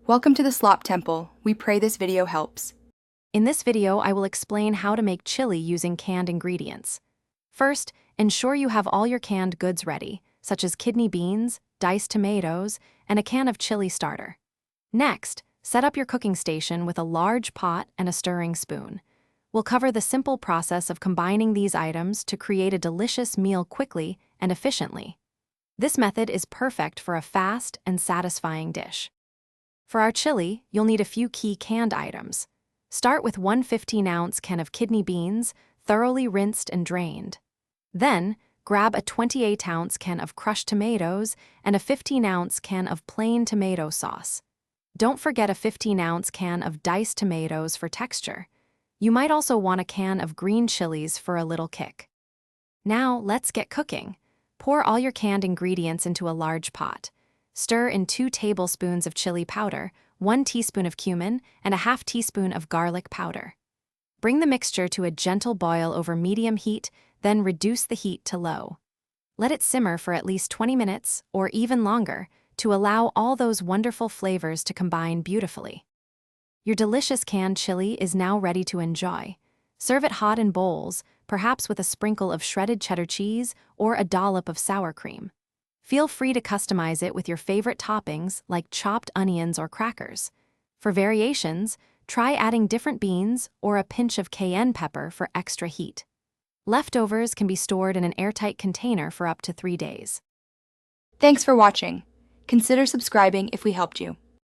Welcome to the Slop Temple. We pray this video helps. In this video, I will explain how to make chili using canned ingredients. First, ensure you have all your canned goods ready, such as kidney beans, diced tomatoes, and a can of chili starter. Next, set up your cooking station with a large pot and a stirring spoon. We'll cover the simple process of combining these items to create a delicious meal quickly and efficiently. This method is perfect for a fast and satisfying dish. For our chili, you'll need a few key canned items. Start with one 15-ounce can of kidney beans, thoroughly rinsed and drained. Then, grab a 28-ounce can of crushed tomatoes and a 15-ounce can of plain tomato sauce. Don't forget a 15-ounce can of diced tomatoes for texture. You might also want a can of green chilies for a little kick. Now, let's get cooking. Pour all your canned ingredients into a large pot. Stir in 2 tablespoons of chili powder, 1 teaspoon of cumin, and a half teaspoon of garlic powder. Bring the mixture to a gentle boil over medium heat, then reduce the heat to low. Let it simmer for at least 20 minutes, or even longer, to allow all those wonderful flavors to combine beautifully. Your delicious canned chili is now ready to enjoy. Serve it hot in bowls, perhaps with a sprinkle of shredded cheddar cheese or a dollop of sour cream. Feel free to customize it with your favorite toppings like chopped onions or crackers. For variations, try adding different beans or a pinch of cayenne pepper for extra heat. Leftovers can be stored in an airtight container for up to 3 days. Thanks for watching. Consider subscribing if we helped you.